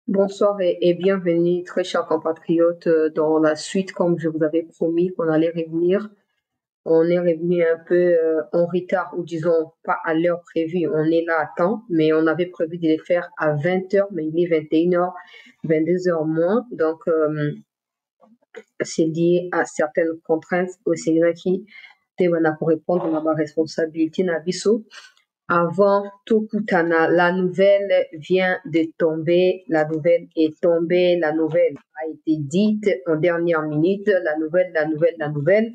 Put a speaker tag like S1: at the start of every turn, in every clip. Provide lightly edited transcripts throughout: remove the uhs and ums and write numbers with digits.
S1: Bonsoir et bienvenue, très chers compatriotes, dans la suite, comme je vous avais promis qu'on allait revenir. On est revenu un peu en retard, ou disons pas à l'heure prévue. On est là à temps, mais on avait prévu de les faire à 20 heures, mais il est 21 h, 22 heures moins. Donc, c'est lié à certaines contraintes au Sénégal qui, pour répondre à ma responsabilité, Nabiso. Avant Tokutana, la nouvelle vient de tomber, la nouvelle est tombée, la nouvelle a été dite en dernière minute, la nouvelle.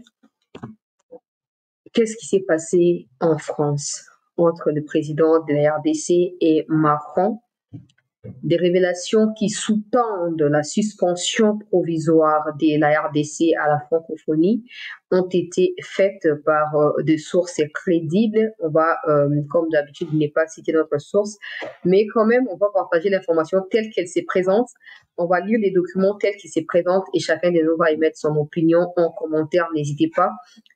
S1: Qu'est-ce qui s'est passé en France entre le président de la RDC et Macron? Des révélations qui sous-tendent la suspension provisoire de la RDC à la francophonie ont été faites par des sources crédibles. On va, comme d'habitude, ne pas citer notre source, mais quand même, on va partager l'information telle qu'elle se présente. On va lire les documents tels qu'ils se présentent et chacun de nous va émettre son opinion en commentaire. N'hésitez pas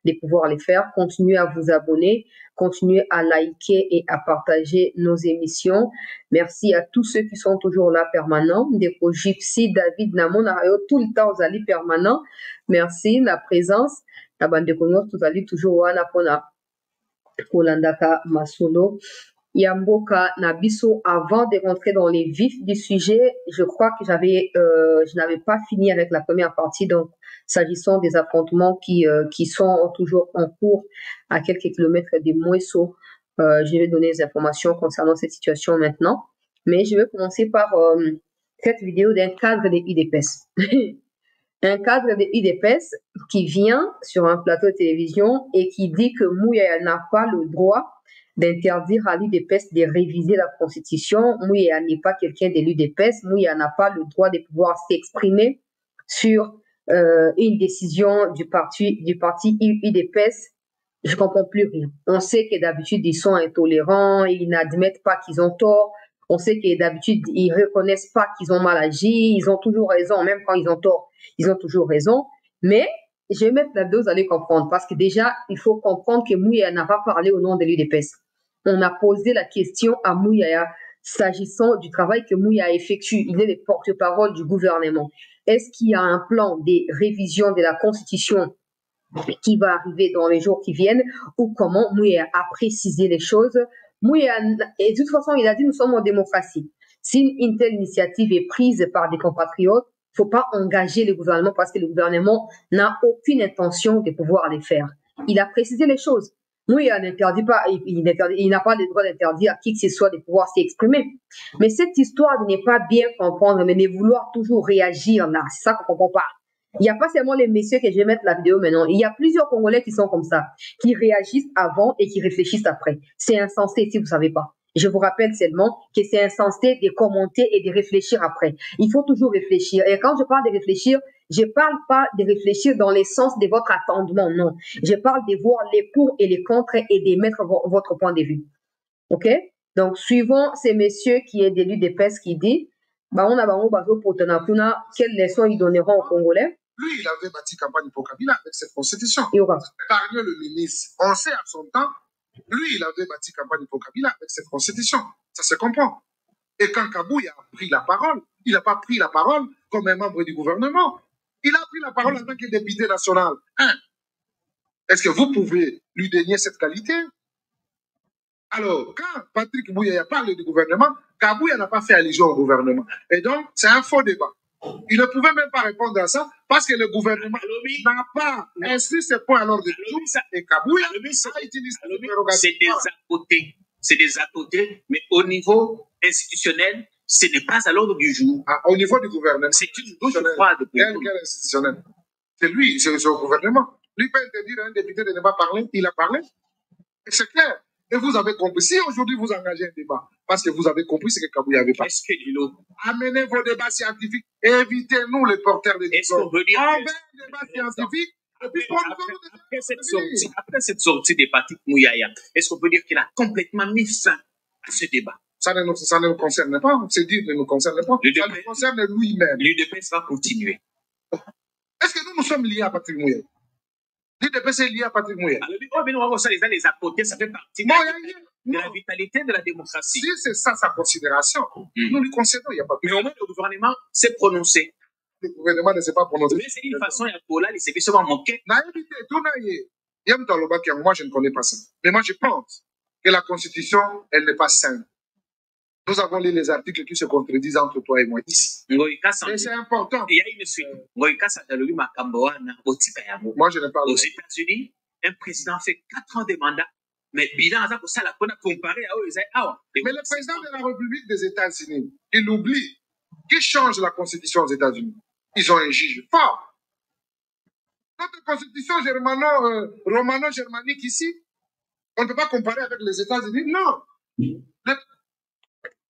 S1: de pouvoir les faire. Continuez à vous abonner, continuez à liker et à partager nos émissions. Merci à tous ceux qui sont toujours là permanents. Des Gypsy, David, Namon, tout le temps, vous allez permanent. Merci, la présence. La bande de Congo, vous allez toujours wana pona. Kolandaka Masolo. Yamboka Nabiso, avant de rentrer dans les vifs du sujet, je crois que je n'avais pas fini avec la première partie. Donc, s'agissant des affrontements qui sont toujours en cours à quelques kilomètres de Mouesso, je vais donner des informations concernant cette situation maintenant. Mais je vais commencer par cette vidéo d'un cadre de UDPS. Un cadre de UDPS qui vient sur un plateau de télévision et qui dit que Mouya n'a pas le droit d'interdire à l'UDPS de réviser la Constitution. Mouya n'est pas quelqu'un de l'UDPS. Mouya n'a pas le droit de pouvoir s'exprimer sur une décision du parti UDPS. Je comprends plus rien. On sait que d'habitude, ils sont intolérants, ils n'admettent pas qu'ils ont tort. On sait que d'habitude, ils reconnaissent pas qu'ils ont mal agi. Ils ont toujours raison, même quand ils ont tort, ils ont toujours raison. Mais je vais mettre la dose, vous allez comprendre. Parce que déjà, il faut comprendre que Mouya n'a pas parlé au nom de l'UDPS. On a posé la question à Mouya s'agissant du travail que Mouya effectue. Il est le porte-parole du gouvernement. Est-ce qu'il y a un plan de révision de la Constitution qui va arriver dans les jours qui viennent, ou comment Mouya a précisé les choses? Mouya, et de toute façon, il a dit, nous sommes en démocratie. Si une telle initiative est prise par des compatriotes, il ne faut pas engager le gouvernement parce que le gouvernement n'a aucune intention de pouvoir les faire. Il a précisé les choses. Mouya n'interdit pas, il n'a pas le droit d'interdire à qui que ce soit de pouvoir s'exprimer. Mais cette histoire de ne pas bien comprendre, mais de vouloir toujours réagir là, c'est ça qu'on ne comprend pas. Il n'y a pas seulement les messieurs que je vais mettre la vidéo maintenant. Il y a plusieurs Congolais qui sont comme ça, qui réagissent avant et qui réfléchissent après. C'est insensé si vous ne savez pas. Je vous rappelle seulement que c'est insensé de commenter et de réfléchir après. Il faut toujours réfléchir. Et quand je parle de réfléchir, je ne parle pas de réfléchir dans le sens de votre attendement, non. Je parle de voir les pour et les contre et d'émettre votre point de vue. OK? Donc, suivant ces messieurs qui est d'élu des PES qui dit, quelles leçons ils donneront aux Congolais?
S2: Lui, il avait bâti campagne pour Kabila avec cette constitution. Parmi le ministre, on sait à son temps, lui, il avait bâti campagne pour Kabila avec cette constitution. Ça se comprend. Et quand Kabouya a pris la parole, il n'a pas pris la parole comme un membre du gouvernement. Il a pris la parole en tant que député national. Hein? Est-ce que vous pouvez lui dénier cette qualité? Alors, quand Patrick Bouya parle du gouvernement, Kabouya n'a pas fait allusion au gouvernement. Et donc, c'est un faux débat. Il ne pouvait même pas répondre à ça parce que le gouvernement n'a pas inscrit ce point à l'ordre du jour. Et Kabouya a utilisé
S3: c'est des à côté, mais au niveau institutionnel, ce n'est pas à l'ordre du jour.
S2: Ah, au niveau du gouvernement.
S3: C'est une douche froide.
S2: Quel institutionnel? C'est lui, c'est au gouvernement. Lui peut interdire à un député de ne pas parler, il a parlé. Et c'est clair. Et vous avez compris. Si aujourd'hui vous engagez un débat, parce que vous avez compris ce que Kabouya avait parlé. Amenez vos débats scientifiques. Évitez-nous les porteurs de
S3: Est-ce qu'on veut dire
S2: un débat scientifique. Et puis
S3: après cette sortie de Patrick Mouyaya, est-ce qu'on peut dire qu'il a complètement mis fin à ce débat?
S2: Ça ne nous concerne pas. C'est dire ne nous concerne pas. Ça nous concerne lui-même.
S3: L'UDPS va continuer.
S2: Est-ce que nous sommes liés à Patrick Mouyaya? L'UDPS est lié à Patrick Mouyaya.
S3: Les à côté, ça fait partie. de la vitalité de la démocratie.
S2: Si c'est ça sa considération, nous lui concédons, il n'y a pas de...
S3: Mais au moins, le gouvernement s'est prononcé.
S2: Le gouvernement ne s'est pas prononcé.
S3: Mais c'est une façon, il y a pour là, il s'est fait seulement manquer.
S2: Moi, je ne connais pas ça. Mais moi, je pense que la Constitution, elle n'est pas saine. Nous avons lu les articles qui se contredisent entre toi et moi ici. Et c'est important.
S3: Il y a une suite. Moi,
S2: je ne parle
S3: aux États-Unis, un président fait 4 ans de mandat. Mais bilan, pour ça, on a comparé à eux.
S2: Mais le président de la République des États-Unis, il oublie qui change la Constitution aux États-Unis. Ils ont un juge fort. Notre Constitution romano-germanique ici, on ne peut pas comparer avec les États-Unis. Non.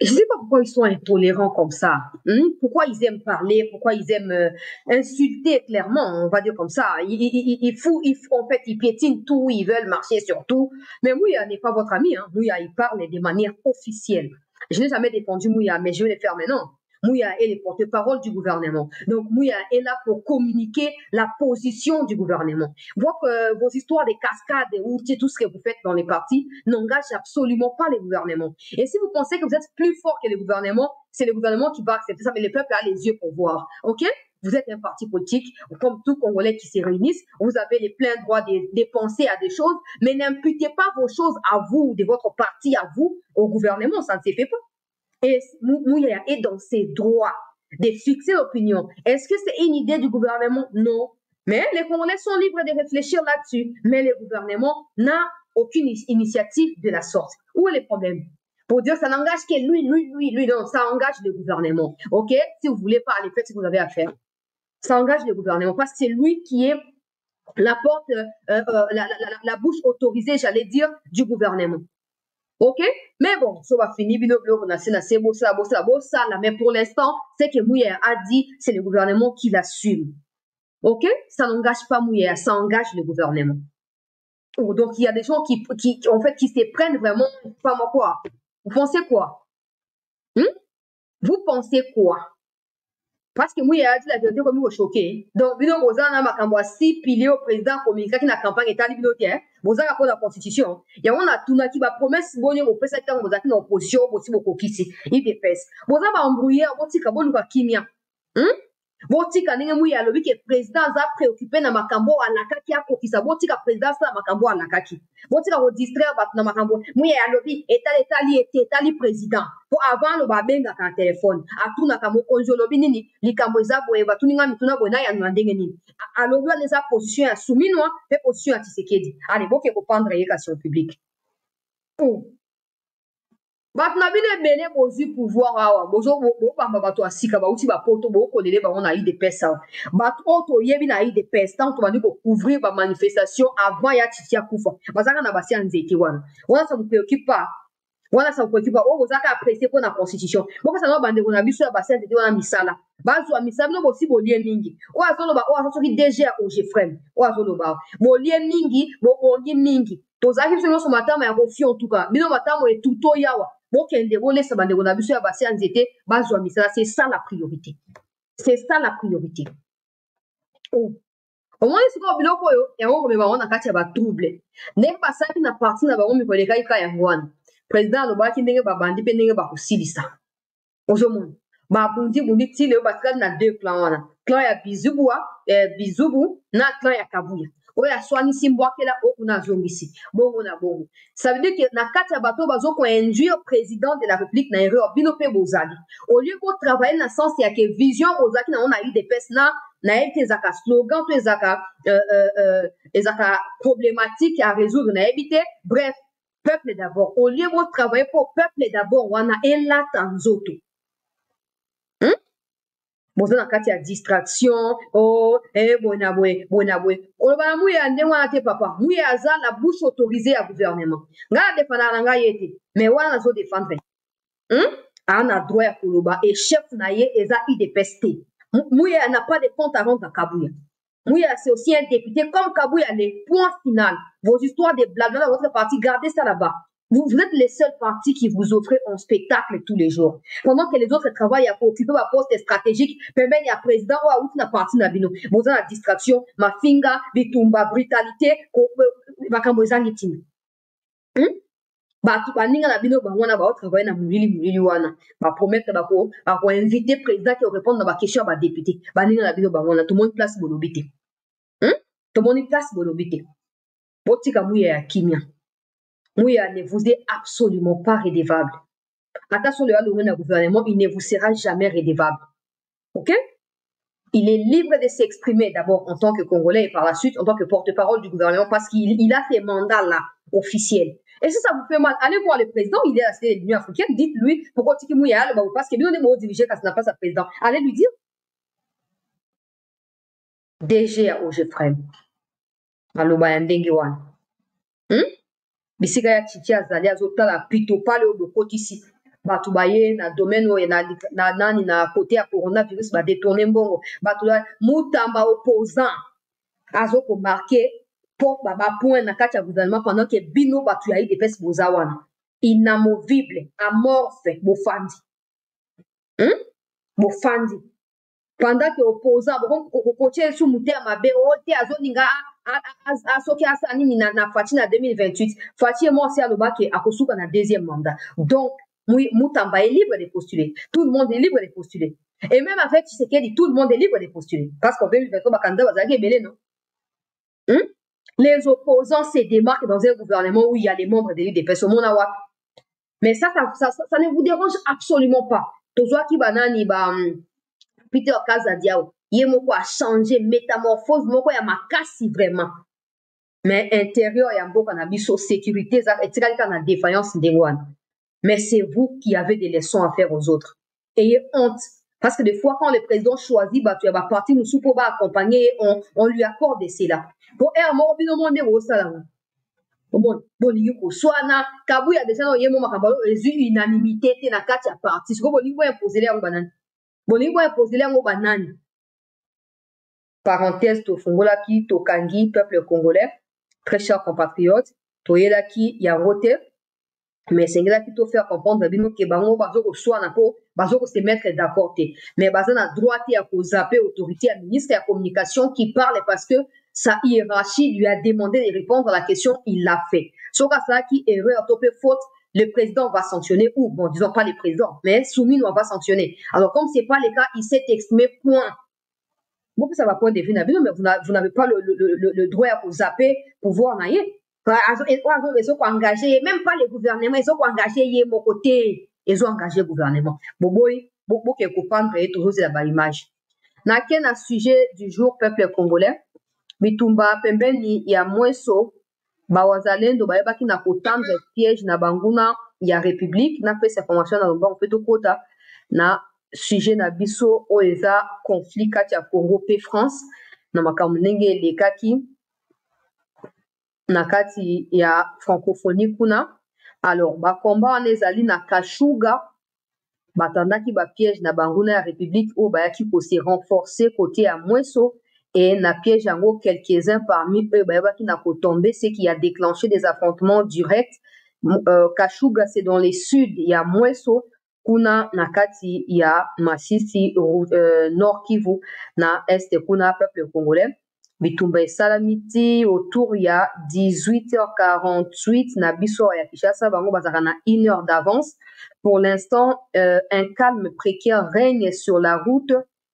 S1: Je ne sais pas pourquoi ils sont intolérants comme ça. Pourquoi ils aiment parler, pourquoi ils aiment insulter clairement, on va dire comme ça. En fait, ils piétinent tout, ils veulent marcher sur tout. Mais Mouya n'est pas votre ami. Mouya, il parle de manière officielle. Je n'ai jamais défendu Mouya, mais je vais le faire maintenant. Mouya est le porte-parole du gouvernement. Donc, Mouya est là pour communiquer la position du gouvernement. Vos histoires de cascades ou tout ce que vous faites dans les partis n'engagent absolument pas le gouvernement. Et si vous pensez que vous êtes plus fort que le gouvernement, c'est le gouvernement qui va accepter ça, mais le peuple a les yeux pour voir. OK? Vous êtes un parti politique, comme tout Congolais qui se réunissent. Vous avez les pleins droits de penser à des choses, mais n'imputez pas vos choses à vous, de votre parti à vous, au gouvernement. Ça ne se fait pas. Et Mouya est dans ses droits de fixer l'opinion. Est-ce que c'est une idée du gouvernement? Non. Mais les Congolais sont libres de réfléchir là-dessus. Mais le gouvernement n'a aucune initiative de la sorte. Où est le problème? Pour dire que ça n'engage que lui, non, ça engage le gouvernement. OK? Si vous voulez pas aller faire ce que vous avez à faire, ça engage le gouvernement parce que c'est lui qui est la porte, la bouche autorisée, j'allais dire, du gouvernement. OK? Mais bon, ça va finir, mais pour l'instant, c'est que Mouya a dit, c'est le gouvernement qui l'assume. OK? Ça n'engage pas Mouya, ça engage le gouvernement. Donc, il y a des gens qui se prennent vraiment, pas moi quoi. Vous pensez quoi? Vous pensez quoi? Parce que Mouya a dit la vérité comme vous choqué. Donc, bino bozana makambo 6 piliers au président communiqué qui na campagne état libinotière. Bozana pour la constitution. Il y a on a tout na qui va promesse bonne au président bozaki na opposition aussi beaucoup kisi. Il dépêche. Bozana ba embrouiller boti ka bonu ka kimia. Boti ka ndenge Mouya lobi que président za préoccupé na makambo alaka ki akokisa boti ka président sa makambo alaka ki. Boti ka distraire bat na makambo. Mouya lobi état li président. Pour avant le babenga ka téléphone atuna ka mokonzo lobi nini likambo eza boye batuninga mituna bona ya ndenge nini alobi na sa position ya Souminwa pe position ya Tshisekedi allez boke ko prendre éducation publique batuna bine bene bozu pouvoir awa bozo bamba bato asika ba uti ba poto bo kolele ba on a eu des pesa bat auto yebi na eu des pesa tant to bandi ko couvrir ba manifestation avant ya Titia kufa bazaka na basi nzete wana ça vous préoccupe pas. Voilà, ça vous préoccupe pas. Vous avez apprécié pour la constitution. Pourquoi ça n'a pas de biso ya bassin de na misala. Bazo a misala no bosi bo lien mingi. O azolo ba o azo ki DG au Jefrem. O azolo ba. Bo lien mingi, bo ongi mingi. To zaki so so matama ya kofi en tout cas. Bino matama e tuto yawa. Bo kende bo lesa bande na biso ya bassin nzete, bazo a misala, c'est ça la priorité. C'est ça la priorité. Oh. Au moins ce ko biloko yo, ya ngo me ba ona kati ya ba trouble. Ne pasaki na parti na ba ngo mi ko leka ika ya ngwana. Président alobaki ndenge babandi pe ndenge bakosilisa ozomona babundi ti leo batikali na 2 clan wana clan ya bizubu na clan ya kabuya oyo aswanisi mbwakela okuna azongisi bongo na bongo ça veut dire que na kati ya bato bazokoinduire président de la république na erreur bino mpe bozali au lieu kotravaille na sens ya ke vision ozalaki nango na UDPS na yebi te ezaka slogan to ezaka problématique à résoudre na yebi te bref peuple d'abord. Au lieu de travailler pour peuple d'abord, on a un là tanzoto. Bon, ça n'a qu'à distraction. Oh, bonaboué. On va mouiller à ndéwa te papa. Mouiller à ça la bouche autorisée à gouvernement. Nga défendre nga yete. Mais on a zo défendre. On a droit à Koloba et chef naie eza IDPST. Mouiller n'a pas de compte à rendre à Kabouya. Mouya, c'est aussi un député comme Kabouya, les points finaux. Vos histoires de blabla dans votre parti, gardez ça là-bas. Vous êtes les seuls partis qui vous offrent un spectacle tous les jours. Pendant que les autres travaillent à occuper ma poste stratégique, permettent à président ou à outre parti nabino. Vous avez la distraction, ma finga, bitumba, brutalité, vakamboza nitine. Batu baninga na bino bangwana ba travailler na mulili wana ba promettre bako inviter président qui répondre na ba question ba député baninga na bino bangwana tout le monde place bolobité tout le monde place bolobité botika muya ya kimia muya ne vous est absolument pas redevable attention le gouvernement il ne vous sera jamais redevable OK. Il est libre de s'exprimer d'abord en tant que Congolais et par la suite en tant que porte-parole du gouvernement parce qu'il a ses mandats là officiels. Et si ça vous fait mal, allez voir le président, il est à l'Union africaine, dites-lui pourquoi tu es parce que bien on est dirigé quand ça n'a pas sa président. Allez lui dire DG à Ogefrem. Aloba yandenge wana. Bisika ya chichi azali azotala pito pale obokotisi. Batu baye na domaine na nani na côté ya coronavirus ba détourner mbongo. Batu mutamba opposant azoko marqué pour baba point na kati ya gouvernement pendant que bino batu ya IDPS bozawana inamovible amorphe bofandi bofandi pendant que opposant bon coacher sous mutema mabe ote azoninga asoki asani ni na Fati na 2028 Fati moi c'est alobaki akosuka na deuxième mandat donc Moutamba est libre de postuler tout le monde est libre de postuler et même avec Tshisekedi tout le monde est libre de postuler parce qu'en 2023 ba candidat bazaki belé non. Les opposants se démarquent dans un gouvernement où il y a les membres de l'UDPS au monde. Mais ça ne vous dérange absolument pas. Tozoa ki banani ba Peter Kazadiao, yemoko a changé, métamorphose, moko ya makasi vraiment. Mais intérieur ya mboka na biso sécurité ça et na défaillance ndengwana. Mais c'est vous qui avez des leçons à faire aux autres. Ayez honte. Parce que des fois, quand le président choisit, bah, tu vas partir, nous soupo ba accompagner, on lui accorde cela. Pour moi, on demande au salaire. Bon, yuko soana, kabu ya déjà no yemo makambalo, ezu unanimité te na kati ya parti. Siko bon lingo imposer les banani. Bon lingo imposer les banani. Parenthèse to fongola ki to kangi peuple congolais, très chers compatriotes, to yela ki ya rote. Mais c'est là qui te faire comprendre que bango bazoko soit na ko bazoko se mettre d'accord te mais bazana droit à cause zapper autorité à ministre de la communication qui parle parce que sa hiérarchie lui a demandé de répondre à la question il l'a fait so ka ça qui erreur topé faute le président va sanctionner ou bon disons pas le président mais soumis on va sanctionner alors comme c'est pas le cas il s'est exprimé point bon ça va point de vue mais vous n'avez pas le droit à vous zapper pouvoir naïe. Ils ont engagé, même pas le gouvernement, ils ont engagé mon côté, ils ont engagé le gouvernement. Boboy, beaucoup qui comprendre et toujours c'est la image. N'a qu'un sujet du jour peuple congolais, bitumba pembeni ya mweso, bawazalendo bayebaki na kotanga piège na banguna ya république na fait sa formation na lomba on fait kota na sujet na biso oeza conflit kati ya Congo pe France na makambo ndenge lekaki na kati ya francophonie kuna alors ba combat wana ezali na Kashuga batandaki ba piège na banguna ya république o bayaki ko se renforcer côté ya Mweso et na piège yango quelques-uns parmi eux bayaki na ko tomber ce qui a déclenché des affrontements directs. Kashuga c'est dans les sud ya Mweso kuna na kati ya Masisi Nord Kivu na est kuna peuple congolais. Bitumba esalamiti autour ya 18h48 na biso ya Kinshasa bango bazaka na 1 heure d'avance. Pour l'instant, un calme précaire règne sur la route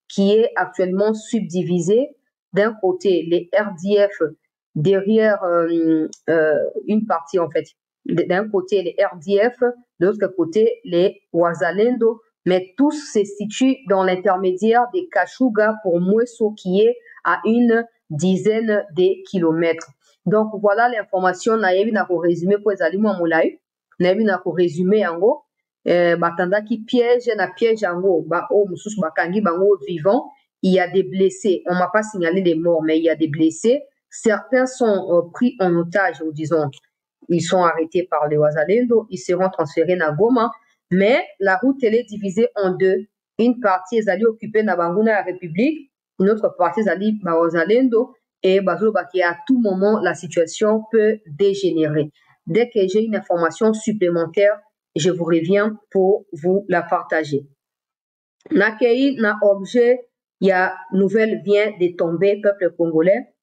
S1: qui est actuellement subdivisée. D'un côté, les RDF derrière une partie en fait. D'un côté, les RDF, de l'autre côté, les Wazalendo, mais tous se situent dans l'intermédiaire des Kashuga pour Mweso qui est à une dizaine de kilomètres. Donc voilà l'information nayebi na ko résumer pour ezali mwa molai nayebi na ko résumer yango batanda ki piège yango ba o mususu bakangi bango vivant. Il y a des blessés, on m'a pas signalé des morts mais il y a des blessés, certains sont pris en otage ou disons ils sont arrêtés par les Wazalendo, ils seront transférés na Goma mais la route elle est divisée en deux, une partie ezali occupée na banguna la République, une autre partie zali Wazalendo et bazobaki à tout moment la situation peut dégénérer. Dès que j'ai une information supplémentaire, je vous reviens pour vous la partager. Nakei na objet, il y a nouvelle vient de tomber peuple congolais.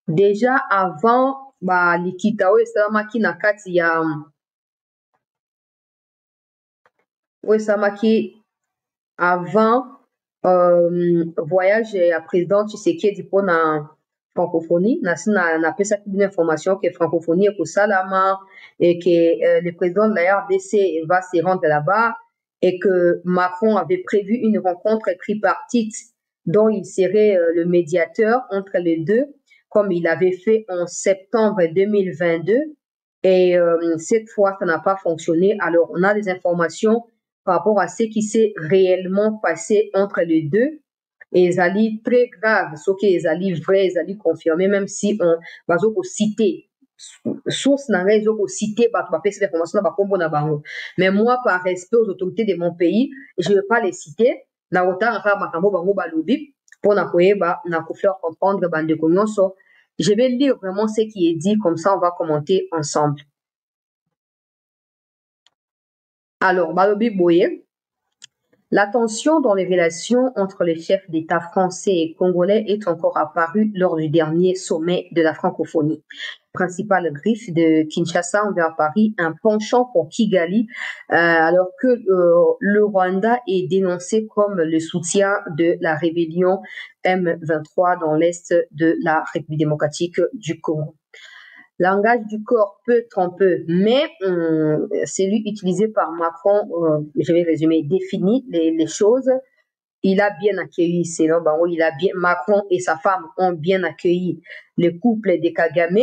S1: Déjà avant ba likitao esalamaki na kati ya Oui, ça m'a qui avant voyage à président Tshisekedi pour la francophonie, na pesa une information que francophonie est pour Salama et que le président de la RDC va se rendre là-bas et que Macron avait prévu une rencontre tripartite dont il serait le médiateur entre les deux, comme il avait fait en septembre 2022. Et cette fois, ça n'a pas fonctionné. Alors, on a des informations par rapport à ce qui s'est réellement passé entre les deux. Et ils très grave, ce qui est vrai, ils confirmé, même si on va citer source n'a pas cité cette information mais moi par respect aux autorités de mon pays je ne vais pas les citer na autant faire makambo bango balobi pour na koyeba na ko faire comprendre bande nyonso. Je vais lire vraiment ce qui est dit, comme ça on va commenter ensemble. Alors balobi boye. La tension dans les relations entre les chefs d'État français et congolais est encore apparue lors du dernier sommet de la francophonie. Principale griffe de Kinshasa envers Paris, un penchant pour Kigali, alors que le Rwanda est dénoncé comme le soutien de la rébellion M23 dans l'est de la République démocratique du Congo. Langage du corps peut tromper, mais celui utilisé par Macron, je vais résumer, définit les choses. Il a bien accueilli, Macron et sa femme ont bien accueilli le couple des Kagame.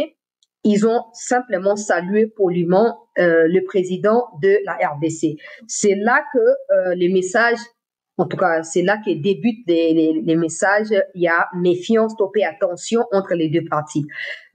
S1: Ils ont simplement salué poliment le président de la RDC. C'est là que les messages, en tout cas, c'est là que débutent les messages. Il y a méfiance, topé, attention entre les deux parties.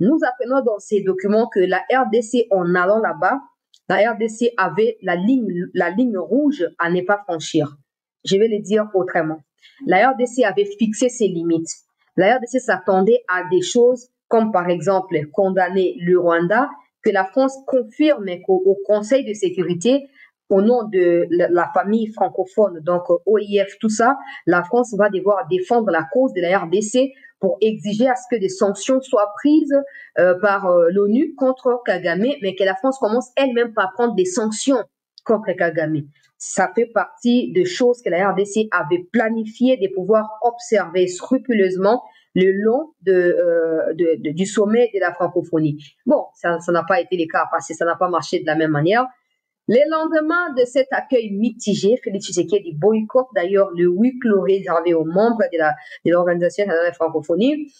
S1: Nous apprenons dans ces documents que la RDC, en allant là-bas, la RDC avait la ligne rouge à ne pas franchir. Je vais le dire autrement. La RDC avait fixé ses limites. La RDC s'attendait à des choses comme par exemple condamner le Rwanda, que la France confirme qu'au Conseil de sécurité, au nom de la famille francophone, donc OIF, tout ça, la France va devoir défendre la cause de la RDC pour exiger à ce que des sanctions soient prises par l'ONU contre Kagame, mais que la France commence elle-même par prendre des sanctions contre Kagame. Ça fait partie des choses que la RDC avait planifié de pouvoir observer scrupuleusement le long du sommet de la francophonie. Bon, ça n'a pas été le cas parce que ça n'a pas marché de la même manière. Le lendemain de cet accueil mitigé, Félix Tshisekedi boycotte d'ailleurs le huis clos réservé aux membres de l'Organisation de la francophonie.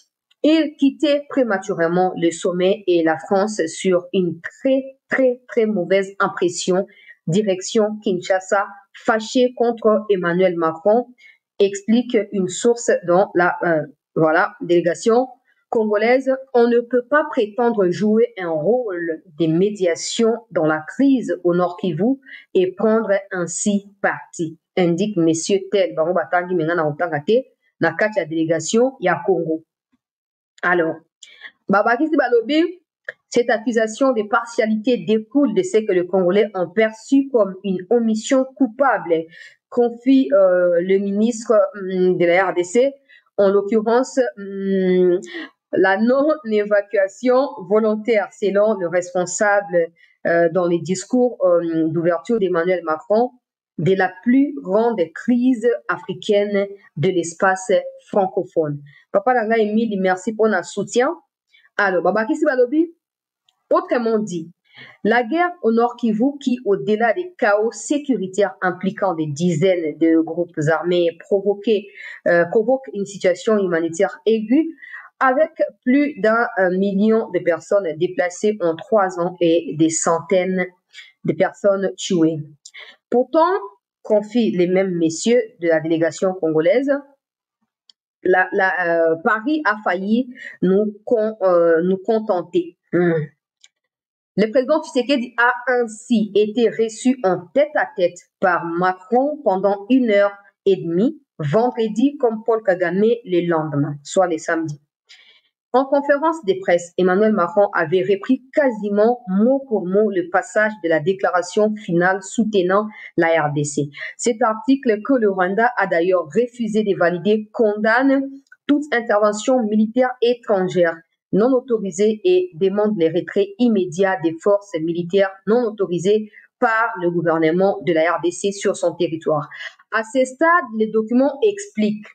S1: Il quittait prématurément le sommet et la France sur une très mauvaise impression. Direction Kinshasa, fâché contre Emmanuel Macron, explique une source dans la délégation congolaise. On ne peut pas prétendre jouer un rôle de médiation dans la crise au Nord Kivu et prendre ainsi parti, indique monsieur Tel Bango Batangi Mengana Otangate, na kati ya délégation ya Congo. Alors, Babakisi Balobi, cette accusation de partialité découle de ce que les Congolais ont perçu comme une omission coupable, confie le ministre de la RDC, en l'occurrence la non-évacuation volontaire, selon le responsable dans les discours d'ouverture d'Emmanuel Macron, de la plus grande crise africaine de l'espace francophone. Papa Langa Emile, merci pour notre soutien. Alors, Babakisi Balobi, autrement dit, la guerre au Nord Kivu qui, au-delà des chaos sécuritaires impliquant des dizaines de groupes armés, provoque une situation humanitaire aiguë avec plus d'1 million de personnes déplacées en 3 ans et des centaines de personnes tuées. Pourtant, confient les mêmes messieurs de la délégation congolaise, Paris a failli nous contenter. Le président Tshisekedi a ainsi été reçu en tête-à-tête par Macron pendant 1h30, vendredi, comme Paul Kagame le lendemain, soit le samedi. En conférence de presse, Emmanuel Macron avait repris quasiment mot pour mot le passage de la déclaration finale soutenant la RDC. Cet article que le Rwanda a d'ailleurs refusé de valider condamne toute intervention militaire étrangère non autorisée et demande le retrait immédiat des forces militaires non autorisées par le gouvernement de la RDC sur son territoire. À ce stade, les documents expliquent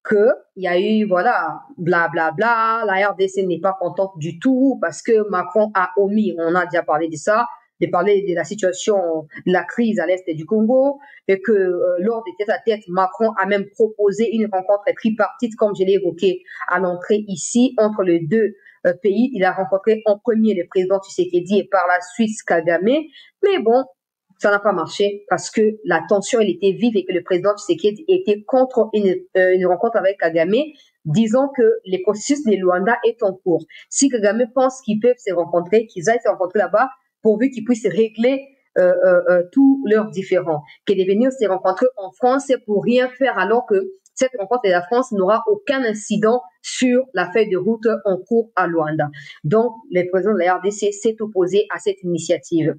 S1: qu'il y a eu, voilà, blablabla, la RDC n'est pas contente du tout parce que Macron a omis, on a déjà parlé de ça, de parler de la situation, de la crise à l'est du Congo, et que lors des tête-à-tête, Macron a même proposé une rencontre tripartite, comme je l'ai évoqué à l'entrée ici, entre les deux pays. Il a rencontré en premier le président Tshisekedi et par la suite Kagame, mais bon, ça n'a pas marché parce que la tension, elle était vive et que le président Tshisekedi était contre une rencontre avec Kagame, disant que les processus de Luanda est en cours. Si Kagame pense qu'ils peuvent se rencontrer, qu'ils aillent se rencontrer là-bas, pourvu qu'ils puissent régler tous leurs différends. Que de venir se rencontrer en France, c'est pour rien faire alors que cette rencontre de la France n'aura aucun incident sur la feuille de route en cours à Luanda. Donc, le président de la RDC s'est opposé à cette initiative.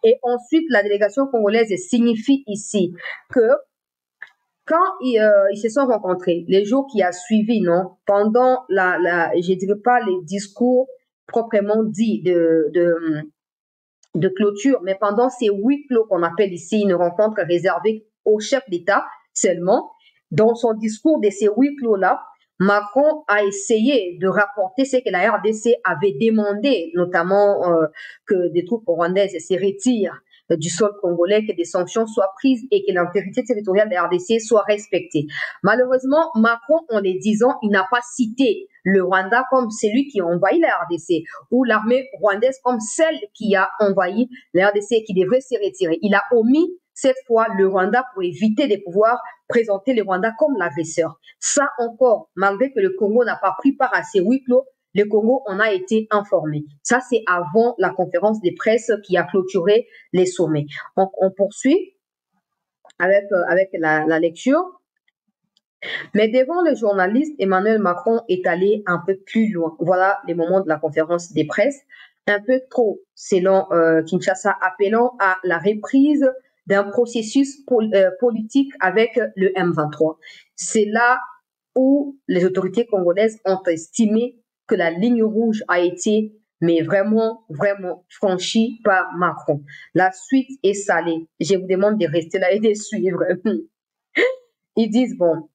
S1: Et ensuite, la délégation congolaise signifie ici que quand ils se sont rencontrés, les jours qui a suivi, non, pendant je dirais pas les discours proprement dits de clôture, mais pendant ces 8 clos qu'on appelle ici une rencontre réservée au chef d'État seulement, dans son discours de ces 8 clos-là, Macron a essayé de rapporter ce que la RDC avait demandé, notamment que des troupes rwandaises se retirent du sol congolais, que des sanctions soient prises et que l'intégrité territoriale de la RDC soit respectée. Malheureusement, Macron, en les disant, il n'a pas cité le Rwanda comme celui qui a envahi la RDC ou l'armée rwandaise comme celle qui a envahi la RDC et qui devrait se retirer. Il a omis cette fois le Rwanda pour éviter de pouvoir présenter le Rwanda comme l'agresseur. Ça encore, malgré que le Congo n'a pas pris part à ces 8 clos, le Congo en a été informé. Ça, c'est avant la conférence de presse qui a clôturé les sommets. On poursuit avec la lecture. Mais devant le journaliste, Emmanuel Macron est allé un peu plus loin. Voilà les moments de la conférence des presse. Un peu trop, selon Kinshasa, appelant à la reprise d'un processus politique avec le M23. C'est là où les autorités congolaises ont estimé que la ligne rouge a été, mais vraiment, vraiment franchie par Macron. La suite est salée. Je vous demande de rester là et de suivre. Ils disent, bon,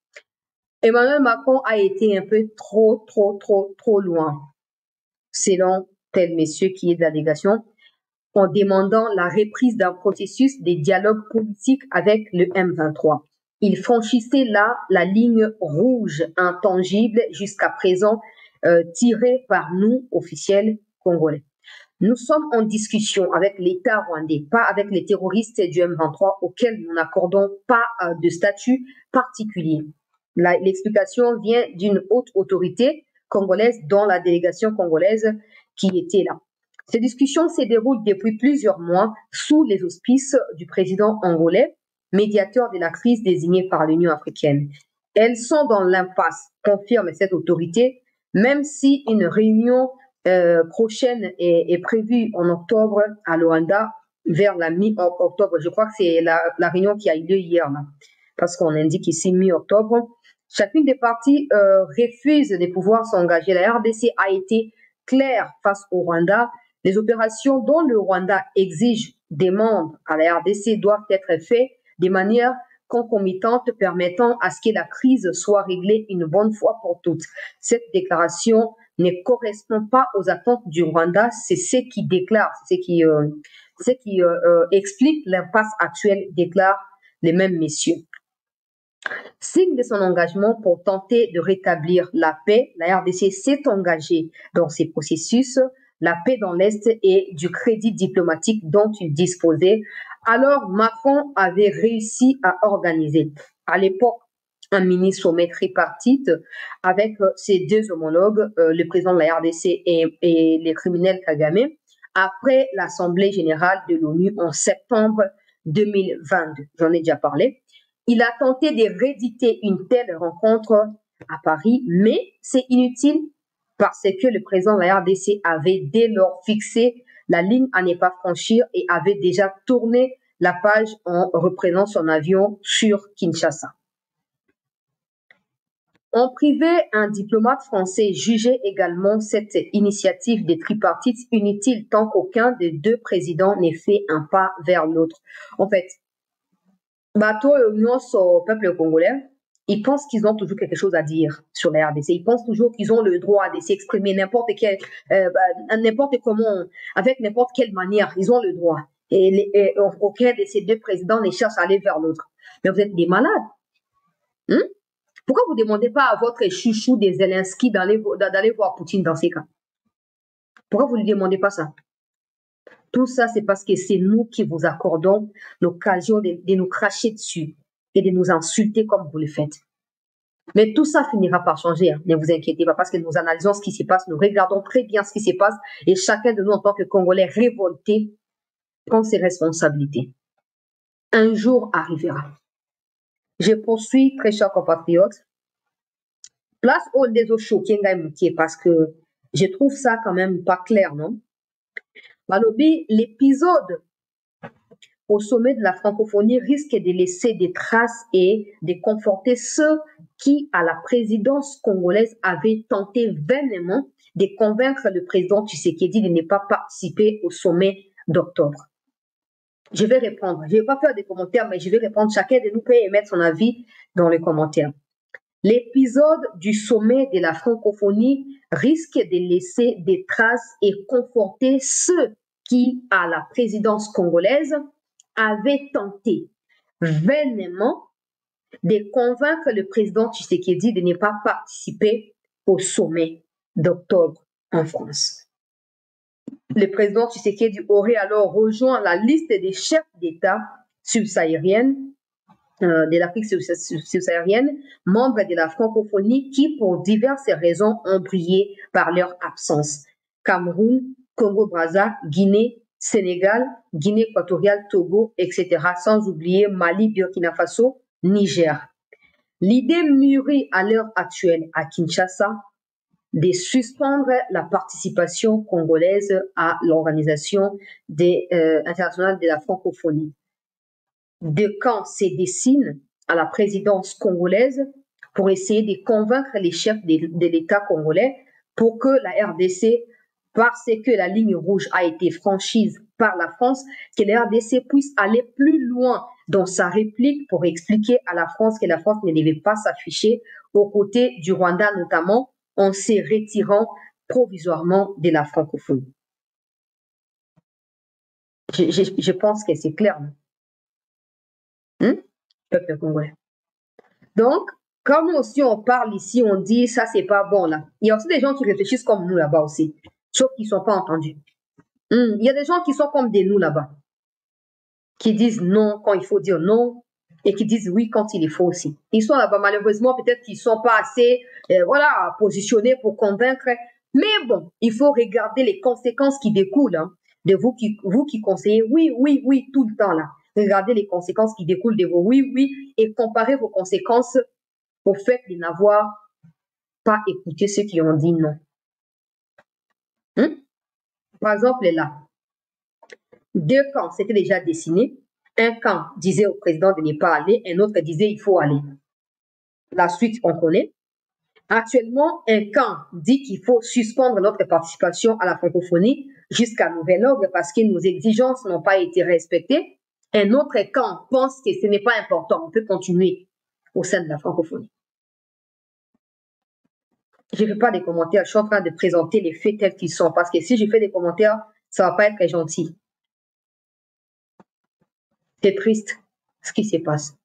S1: Emmanuel Macron a été un peu trop loin, selon tel monsieur qui est de la délégation, en demandant la reprise d'un processus de dialogue politique avec le M23. Il franchissait là la ligne rouge intangible jusqu'à présent tirée par nous, officiels congolais. Nous sommes en discussion avec l'État rwandais, pas avec les terroristes du M23 auxquels nous n'accordons pas de statut particulier. L'explication vient d'une haute autorité congolaise dans la délégation congolaise qui était là. Ces discussions se déroulent depuis plusieurs mois sous les auspices du président angolais, médiateur de la crise désigné par l'Union africaine. Elles sont dans l'impasse, confirme cette autorité, même si une réunion prochaine est prévue en octobre à Luanda, vers la mi-octobre. Je crois que c'est la réunion qui a eu lieu hier, là, parce qu'on indique ici mi-octobre. Chacune des parties refuse de pouvoir s'engager. La RDC a été claire face au Rwanda. Les opérations dont le Rwanda exige des membres à la RDC doivent être faites de manière concomitante permettant à ce que la crise soit réglée une bonne fois pour toutes. Cette déclaration ne correspond pas aux attentes du Rwanda. C'est ce qui déclare, c'est ce qui explique l'impasse actuelle, déclarent les mêmes messieurs. Signe de son engagement pour tenter de rétablir la paix, la RDC s'est engagée dans ces processus, la paix dans l'Est et du crédit diplomatique dont il disposait. Alors, Macron avait réussi à organiser, à l'époque, un mini-sommet tripartite avec ses deux homologues, le président de la RDC et les criminels Kagame, après l'Assemblée générale de l'ONU en septembre 2022. J'en ai déjà parlé. Il a tenté de rééditer une telle rencontre à Paris, mais c'est inutile parce que le président de la RDC avait dès lors fixé la ligne à ne pas franchir et avait déjà tourné la page en reprenant son avion sur Kinshasa. En privé, un diplomate français jugeait également cette initiative des tripartites inutile tant qu'aucun des deux présidents n'ait fait un pas vers l'autre. En fait, bateau union sur le peuple congolais, ils pensent qu'ils ont toujours quelque chose à dire sur la RDC. Ils pensent toujours qu'ils ont le droit de s'exprimer n'importe comment, avec n'importe quelle manière. Ils ont le droit. Et aucun de ces deux présidents ne cherche à aller vers l'autre. Mais vous êtes des malades. Hein? Pourquoi vous ne demandez pas à votre chouchou des Zelensky d'aller voir Poutine dans ces cas? Pourquoi vous ne lui demandez pas ça? Tout ça, c'est parce que c'est nous qui vous accordons l'occasion de nous cracher dessus et de nous insulter comme vous le faites. Mais tout ça finira par changer, hein. Ne vous inquiétez pas, parce que nous analysons ce qui se passe, nous regardons très bien ce qui se passe et chacun de nous, en tant que Congolais révoltés, prend ses responsabilités. Un jour arrivera. Je poursuis, très chers compatriotes. Place au désocho parce que je trouve ça quand même pas clair, non? L'épisode au sommet de la francophonie risque de laisser des traces et de conforter ceux qui, à la présidence congolaise, avaient tenté vainement de convaincre le président Tshisekedi de ne pas participer au sommet d'octobre. Je vais répondre. Je ne vais pas faire des commentaires, mais je vais répondre. Chacun de nous peut émettre son avis dans les commentaires. L'épisode du sommet de la francophonie risque de laisser des traces et conforter ceux qui, à la présidence congolaise, avaient tenté vainement de convaincre le président Tshisekedi de ne pas participer au sommet d'octobre en France. Le président Tshisekedi aurait alors rejoint la liste des chefs d'État subsahariennes de l'Afrique subsaharienne, membres de la francophonie qui, pour diverses raisons, ont brillé par leur absence. Cameroun, Congo-Brazza, Guinée, Sénégal, Guinée équatoriale, Togo, etc., sans oublier Mali, Burkina Faso, Niger. L'idée mûrit à l'heure actuelle à Kinshasa de suspendre la participation congolaise à l'organisation internationale de la francophonie. Deux camps se dessinent à la présidence congolaise pour essayer de convaincre les chefs de l'État congolais pour que la RDC, parce que la ligne rouge a été franchie par la France, que la RDC puisse aller plus loin dans sa réplique pour expliquer à la France que la France ne devait pas s'afficher aux côtés du Rwanda notamment, en se retirant provisoirement de la francophonie. Je pense que c'est clair. Peuple congolais. Donc, comme aussi on parle ici, on dit ça c'est pas bon là. Il y a aussi des gens qui réfléchissent comme nous là-bas aussi, sauf qu'ils ne sont pas entendus. Il y a des gens qui sont comme des nous là-bas, qui disent non quand il faut dire non et qui disent oui quand il faut aussi. Ils sont là-bas, malheureusement, peut-être qu'ils ne sont pas assez positionnés pour convaincre. Mais bon, il faut regarder les conséquences qui découlent de vous qui conseillez oui tout le temps là. Regardez les conséquences qui découlent de vos oui et comparez vos conséquences au fait de n'avoir pas écouté ceux qui ont dit non. Par exemple, là, deux camps s'étaient déjà dessinés. Un camp disait au président de ne pas aller, un autre disait il faut aller. La suite, on connaît. Actuellement, un camp dit qu'il faut suspendre notre participation à la francophonie jusqu'à nouvel ordre parce que nos exigences n'ont pas été respectées. Un autre camp pense que ce n'est pas important, on peut continuer au sein de la francophonie. Je ne fais pas des commentaires, je suis en train de présenter les faits tels qu'ils sont, parce que si je fais des commentaires, ça ne va pas être très gentil. C'est triste ce qui se passe.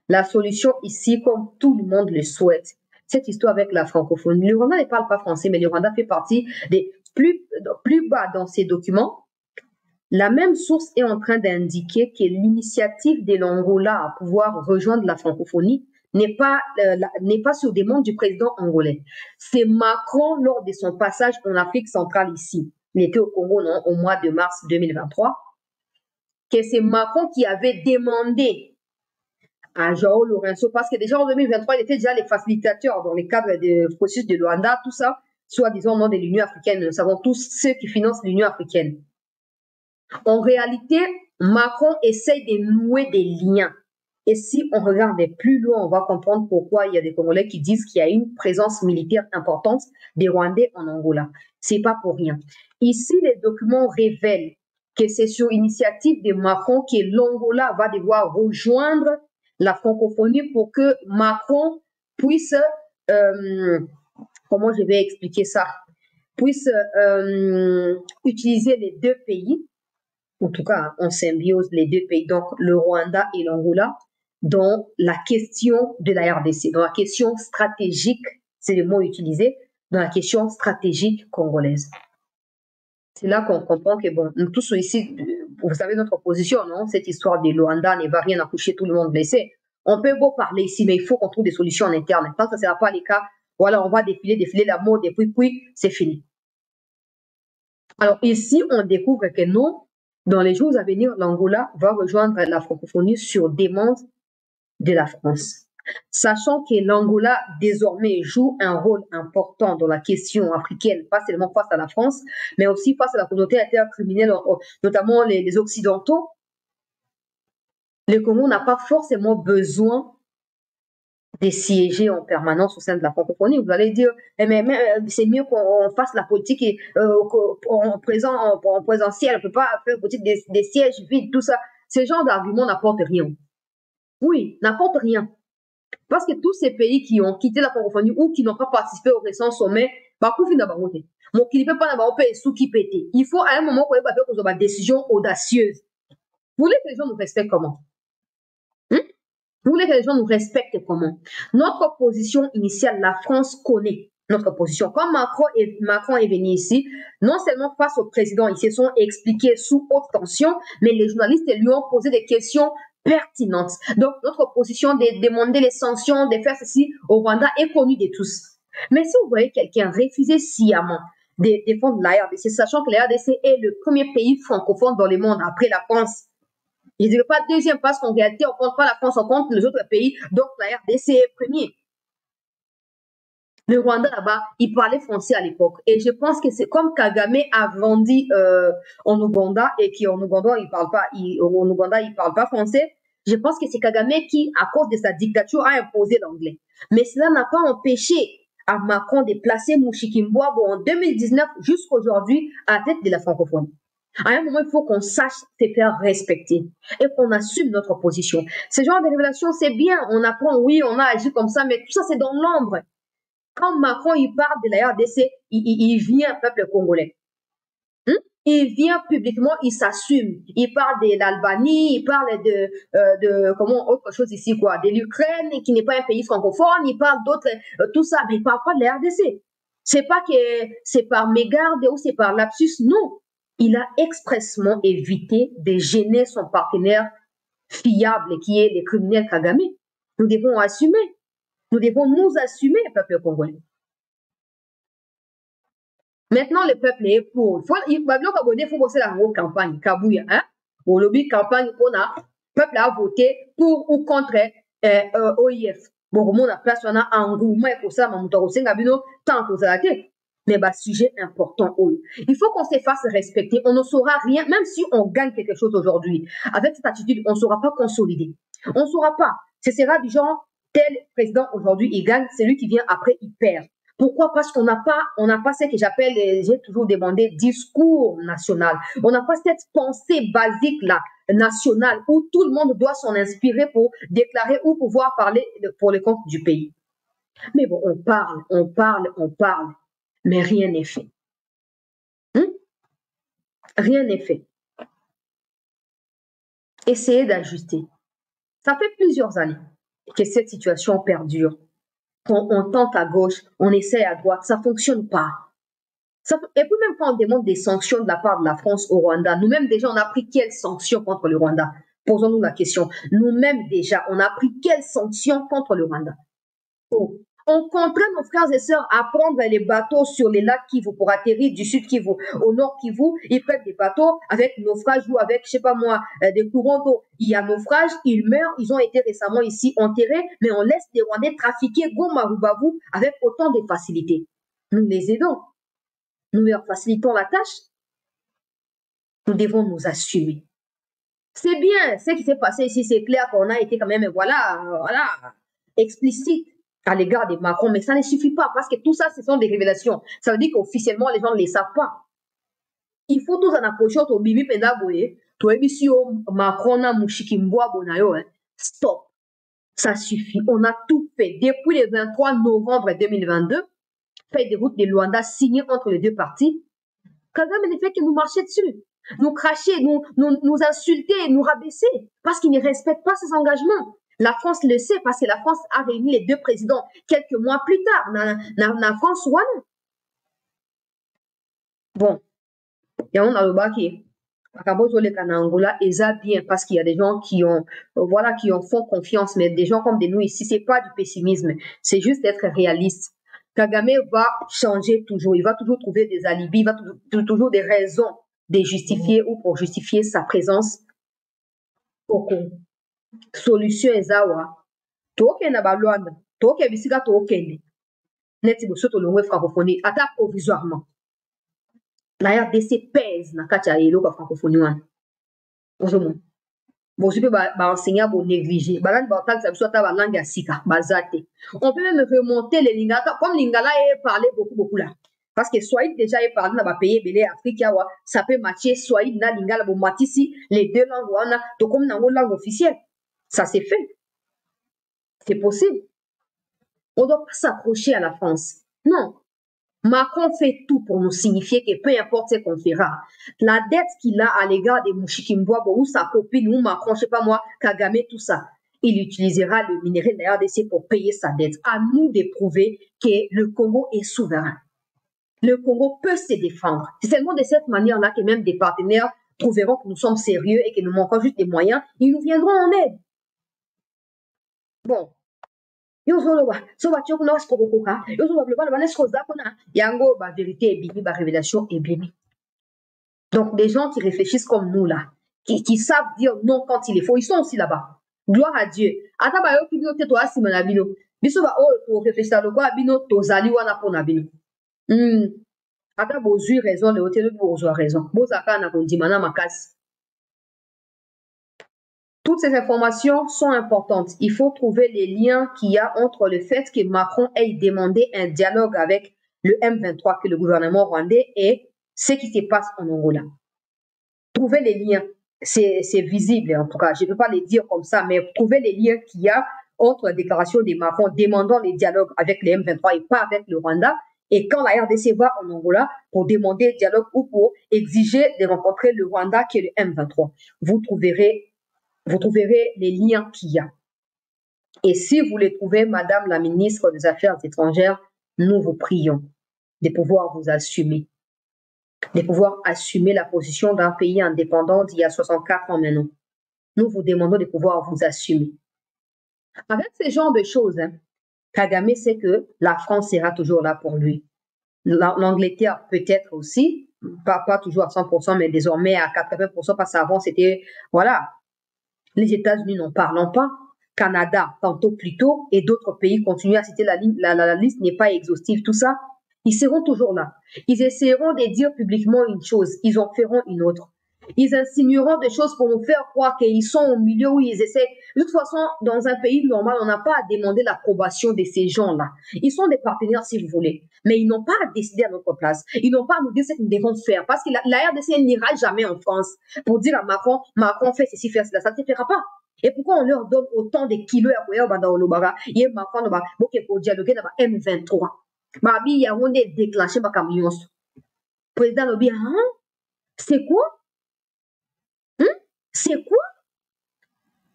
S1: La solution ici, comme tout le monde le souhaite, cette histoire avec la francophonie, le Rwanda ne parle pas français, mais le Rwanda fait partie des plus bas dans ses documents. La même source est en train d'indiquer que l'initiative de l'Angola à pouvoir rejoindre la francophonie n'est pas sur demande du président angolais. C'est Macron, lors de son passage en Afrique centrale ici, il était au Congo au mois de mars 2023, que c'est Macron qui avait demandé à João Lourenço, parce que déjà en 2023, il était déjà les facilitateurs dans le cadre du processus de Luanda, tout ça, soit disant au nom de l'Union africaine. Nous savons tous ceux qui financent l'Union africaine. En réalité, Macron essaye de nouer des liens Et si on regarde plus loin, on va comprendre pourquoi il y a des Congolais qui disent qu'il y a une présence militaire importante des Rwandais en Angola. C'est pas pour rien. Ici, les documents révèlent que c'est sur initiative de Macron que l'Angola va devoir rejoindre la francophonie pour que Macron puisse, comment je vais expliquer ça, puisse utiliser les deux pays, en tout cas en symbiose les deux pays, donc le Rwanda et l'Angola, dans la question de la RDC, dans la question stratégique, c'est le mot utilisé, dans la question stratégique congolaise. C'est là qu'on comprend que, bon, nous tous ici, vous savez notre position, non? Cette histoire de Luanda ne va rien accoucher, tout le monde blessé. On peut beau parler ici, mais il faut qu'on trouve des solutions en interne. Tant que ce ne sera pas le cas, voilà, on va défiler la mode, et puis, c'est fini. Alors ici, on découvre que non, dans les jours à venir, l'Angola va rejoindre la francophonie sur demande de la France. Sachant que l'Angola, désormais, joue un rôle important dans la question africaine, pas seulement face à la France, mais aussi face à la communauté intercriminelle, notamment les Occidentaux, le Congo n'a pas forcément besoin de siéger en permanence au sein de la francophonie. Vous allez dire, mais c'est mieux qu'on fasse la politique en présentiel, on ne peut pas faire la politique des sièges vides, tout ça. Ce genre d'argument n'apporte rien. Oui, n'apporte rien. Parce que tous ces pays qui ont quitté la francophonie ou qui n'ont pas participé au récent sommet, il faut à un moment qu'on ait une décision audacieuse. Vous voulez que les gens nous respectent comment? Vous voulez que les gens nous respectent comment? Notre position initiale, la France connaît notre position. Quand Macron est venu ici, non seulement face au président, ils se sont expliqués sous haute tension, mais les journalistes lui ont posé des questions pertinentes. Donc, notre position de demander les sanctions, de faire ceci au Rwanda est connue de tous. Mais si vous voyez quelqu'un refuser sciemment de défendre la RDC, sachant que la RDC est le premier pays francophone dans le monde après la France, il ne dirait pas deuxième parce qu'en réalité, on ne compte pas la France, on compte les autres pays, donc la RDC est premier. Le Rwanda là-bas, il parlait français à l'époque. Et je pense que c'est comme Kagame a grandi en Ouganda et qu'en Ouganda, il ne parle pas français. Je pense que c'est Kagame qui, à cause de sa dictature, a imposé l'anglais. Mais cela n'a pas empêché à Macron de placer Mouchikimbouabo en 2019 jusqu'à aujourd'hui à la tête de la francophonie. À un moment, il faut qu'on sache se faire respecter et qu'on assume notre position. Ce genre de révélation, c'est bien. On apprend, oui, on a agi comme ça, mais tout ça, c'est dans l'ombre. Quand Macron, il parle de la RDC, il vient peuple congolais. Il vient publiquement, il s'assume. Il parle de l'Albanie, il parle de comment autre chose ici, quoi, de l'Ukraine, qui n'est pas un pays francophone, il parle d'autres, tout ça, mais il parle pas de la RDC. C'est pas que c'est par mégarde ou c'est par lapsus, non. Il a expressement évité de gêner son partenaire fiable qui est le criminel Kagame. Nous devons assumer. Nous devons nous assumer, peuple congolais. Maintenant, le peuple est pour. Il faut bosser la campagne. Kabouya, hein? Au lobby campagne, on a, le peuple a voté pour ou contre OIF. Bon, on a place, on a un engouement pour ça, tant que ça a été. Mais bah, sujet important. Il faut qu'on se fasse respecter. On ne saura rien, même si on gagne quelque chose aujourd'hui. Avec cette attitude, on ne saura pas consolider. On ne saura pas. Ce sera du genre, tel président aujourd'hui, il gagne, celui qui vient après, il perd. Pourquoi? Parce qu'on n'a pas ce que j'appelle, j'ai toujours demandé, discours national. On n'a pas cette pensée basique là, nationale, où tout le monde doit s'en inspirer pour déclarer ou pouvoir parler pour le compte du pays. Mais bon, on parle, mais rien n'est fait. Rien n'est fait. Essayez d'ajuster. Ça fait plusieurs années que cette situation perdure. On tente à gauche, on essaie à droite, ça ne fonctionne pas. Et puis même quand on demande des sanctions de la part de la France au Rwanda, nous-mêmes déjà, on a pris quelles sanctions contre le Rwanda? Posons-nous la question. Nous-mêmes déjà, on a pris quelles sanctions contre le Rwanda? On contraint nos frères et sœurs à prendre les bateaux sur les lacs Kivu pour atterrir du sud Kivu au nord Kivu. Ils prennent des bateaux avec naufrage ou avec, je sais pas moi, des courants d'eau. Il y a naufrage, ils meurent. Ils ont été récemment ici enterrés, mais on laisse les Rwandais trafiquer Goma Rubavu avec autant de facilité. Nous les aidons. Nous leur facilitons la tâche. Nous devons nous assumer. C'est bien, ce qui s'est passé ici, c'est clair qu'on a été quand même, voilà, explicite à l'égard de Macron, mais ça ne suffit pas parce que tout ça, ce sont des révélations. Ça veut dire qu'officiellement, les gens ne les savent pas. Il faut tous en approcher au bibi pendaboye, to émission Macron na mushikimboa bonayo, stop. Ça suffit. On a tout fait. Depuis le 23 novembre 2022, fait des routes de Luanda signées entre les deux parties. Kagame ne fait que nous marcher dessus, nous cracher, nous insulter, nous rabaisser, parce qu'il ne respecte pas ses engagements. La France le sait parce que la France a réuni les deux présidents quelques mois plus tard. La France, one. Bon, il y a un alobaki. Angola, et ça bien parce qu'il y a des gens qui ont, voilà, qui en font confiance, mais des gens comme de nous ici, c'est pas du pessimisme, c'est juste d'être réaliste. Kagame va changer toujours, il va toujours trouver des alibis, il va toujours des raisons de justifier ou pour justifier sa présence au Congo. Solution ezawa, toke na balwanda, toke bisika tokende, neti boso tolongwe francophonie, ata provisoirement. La RDC pèse na kati ya eloko francophonie wana. Ozomona. Bosi pe ba enseignant bo négligé. Balani ba otala biso ata ba langue ya sika, bazate. On peut même remonter les lingala comme lingala est parlé beaucoup là. Parce que Swahili déjà est parlé dans ba pays belé Afrique wa, ça peut matcher Swahili na lingala bo matisi les deux langues wana to comme na langue officielle. Ça c'est fait. C'est possible. On doit pas s'accrocher à la France. Non. Macron fait tout pour nous signifier que peu importe ce qu'on fera, la dette qu'il a à l'égard de Mushikimboa ou sa copine ou Macron, je sais pas moi, Kagame, tout ça, il utilisera le minerai de la RDC pour payer sa dette. À nous de prouver que le Congo est souverain. Le Congo peut se défendre. C'est seulement de cette manière-là que même des partenaires trouveront que nous sommes sérieux et que nous manquons juste des moyens, ils nous viendront en aide. Bon. Yango, ba vérité est bini, ba révélation est bini. Donc, des gens qui réfléchissent comme nous, là, qui savent dire non quand il est faux, ils sont aussi là-bas. Gloire à Dieu. Ata ba yo ki bino te to asima na bino. Biso ba o to réfléchir lo kwa bino to zali wana po na bino. Ata bozui raison le hôtel bozwa raison. Bozaka na kondima na makasi. Toutes ces informations sont importantes. Il faut trouver les liens qu'il y a entre le fait que Macron ait demandé un dialogue avec le M23, que le gouvernement rwandais, et ce qui se passe en Angola. Trouver les liens, c'est visible en tout cas. Je ne peux pas les dire comme ça, mais trouver les liens qu'il y a entre la déclaration de Macron demandant les dialogues avec le M23 et pas avec le Rwanda, et quand la RDC va en Angola pour demander le dialogue ou pour exiger de rencontrer le Rwanda qui est le M23. Vous trouverez les liens qu'il y a. Et si vous les trouvez, Madame la ministre des Affaires étrangères, nous vous prions de pouvoir vous assumer, de pouvoir assumer la position d'un pays indépendant d'il y a 64 ans maintenant. Nous vous demandons de pouvoir vous assumer. Avec ce genre de choses, Kagame sait que la France sera toujours là pour lui. L'Angleterre peut-être aussi, pas toujours à 100%, mais désormais à 80%, parce qu'avant c'était, voilà, les États-Unis n'en parlons pas, Canada tantôt plus tôt, et d'autres pays continuent à citer la liste n'est pas exhaustive, tout ça. Ils seront toujours là. Ils essaieront de dire publiquement une chose, ils en feront une autre. Ils insinueront des choses pour nous faire croire qu'ils sont au milieu où ils essaient. De toute façon, dans un pays normal, on n'a pas à demander l'approbation de ces gens-là. Ils sont des partenaires si vous voulez, mais ils n'ont pas à décider à notre place. Ils n'ont pas à nous dire ce que nous devons faire, parce que la RDC n'ira jamais en France pour dire à Macron fait ceci, fait cela, ça ne se fera pas. Et pourquoi on leur donne autant de kilos à Macron pour dialoguer dans M23? Babi, il y a un déclenché par camion. Président Lobi, c'est quoi? C'est quoi?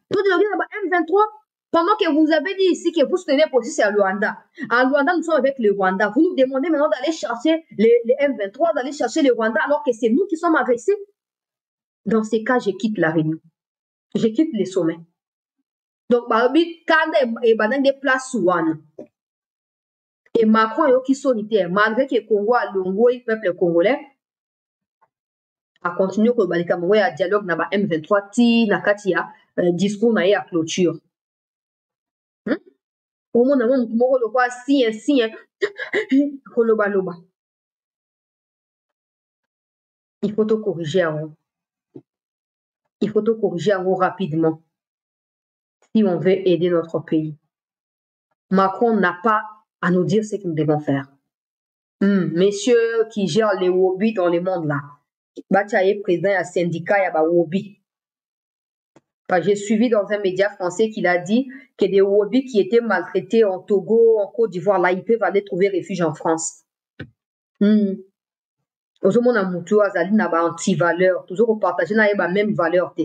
S1: Tout dialoguer dans M23? Pendant que vous avez dit ici que vous soutenez la position à Luanda. À Luanda, nous sommes avec le Rwanda. Vous nous demandez maintenant d'aller chercher les M23, d'aller chercher le Rwanda, alors que c'est nous qui sommes agressés. Dans ces cas, je quitte la réunion. Je quitte les sommets. Donc, Babi, quand il y a des places ouane. Et Macron est qui solitaire, malgré que le Congo a longo le peuple congolais, a continué que le Cameroun a dialogue na M23 ti na katia discours na à clôture. Au moins, on a le quoi si loba. Il faut te corriger avant. Il faut tout corriger rapidement si on veut aider notre pays. Macron n'a pas à nous dire ce que nous devons faire. Messieurs qui gèrent les hobbies dans le monde là, Bataille président à syndicat, il y a hobby. J'ai suivi dans un média français qu'il a dit que des hobbies qui étaient maltraités en Togo, en Côte d'Ivoire, là, ils peuvent aller trouver refuge en France. Aujourd'hui, on a azali na ba anti-valeur, toujours partager na ba même valeur te.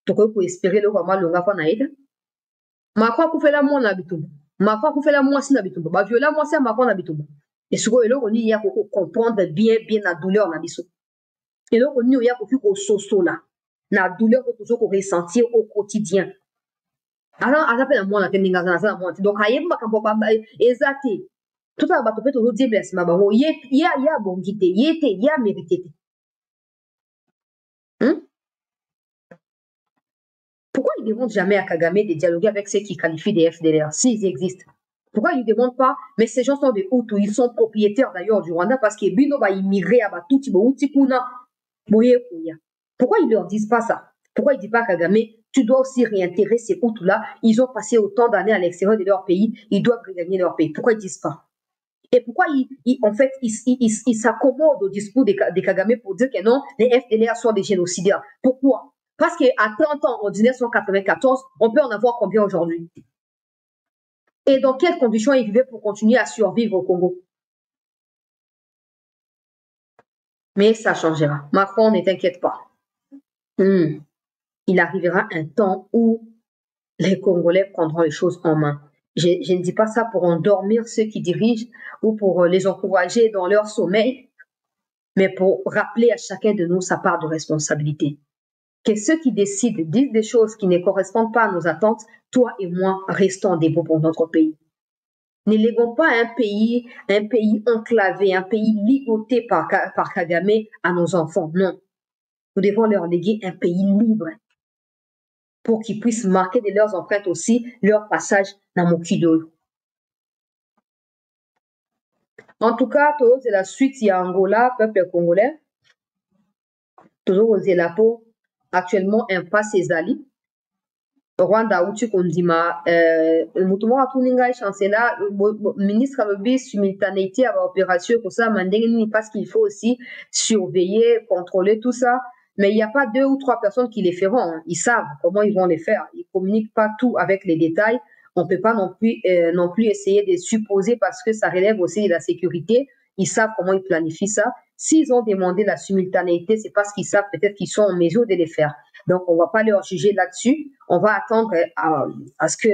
S1: Donc, pour espérer le vraiment le ngapa na ida. Macron ku fela mo na bitumba. Macron ku fela mo si na bitumba. Ba viola mo si Macron na bitumba. Et souvent, il y a pour comprendre bien la douleur na biso. Et donc, il y a pour que soso là. La douleur que toujours qu'on ressentir au quotidien. Alors, à l'appel à moi, on a fait une donc, à y exact. Tout ça, tu peux toujours dire, il y a bon guité, il y a mérité. Pourquoi ils ne demandent jamais à Kagame de dialoguer avec ceux qui qualifient des FDLR, s'ils existent? Pourquoi ils ne demandent pas? Mais ces gens sont des Hutus, ils sont propriétaires d'ailleurs du Rwanda parce que Bino va immigrer à Batuti, pourquoi ils ne leur disent pas ça? Pourquoi ils ne disent pas à Kagame, tu dois aussi réintégrer ces Hutus-là, ils ont passé autant d'années à l'extérieur de leur pays, ils doivent regagner leur pays. Pourquoi ils ne disent pas? Et pourquoi ils s'accommodent au discours de Kagame pour dire que non, les FDLR sont des génocidaires? Pourquoi? Parce qu'à 30 ans, en 1994, on peut en avoir combien aujourd'hui? Et dans quelles conditions ils vivaient pour continuer à survivre au Congo? Mais ça changera. Macron, ne t'inquiète pas. Il arrivera un temps où les Congolais prendront les choses en main. Je ne dis pas ça pour endormir ceux qui dirigent ou pour les encourager dans leur sommeil, mais pour rappeler à chacun de nous sa part de responsabilité. Que ceux qui décident disent des choses qui ne correspondent pas à nos attentes, toi et moi, restons debout pour notre pays. Ne léguons pas un pays enclavé, un pays ligoté par Kagame à nos enfants. Non. Nous devons leur léguer un pays libre pour qu'ils puissent marquer de leurs empreintes aussi leur passage dans Mokido. En tout cas, toujours c'est la suite, il y a Angola, peuple congolais. Toujours c'est la peau. Actuellement, impasse Ezali. Rwanda uti kondima mutumo atuninga chancela ministre alobi simultanéité à l'opération pour ça mandengeni parce qu'il faut aussi surveiller, contrôler tout ça, mais il n'y a pas 2 ou 3 personnes qui les feront, hein. Ils savent comment ils vont les faire, ils communiquent pas tout avec les détails, on peut pas non plus essayer de supposer parce que ça relève aussi de la sécurité, ils savent comment ils planifient ça. S'ils ont demandé la simultanéité, c'est parce qu'ils savent peut-être qu'ils sont en mesure de les faire. Donc, on ne va pas leur juger là-dessus. On va attendre à ce que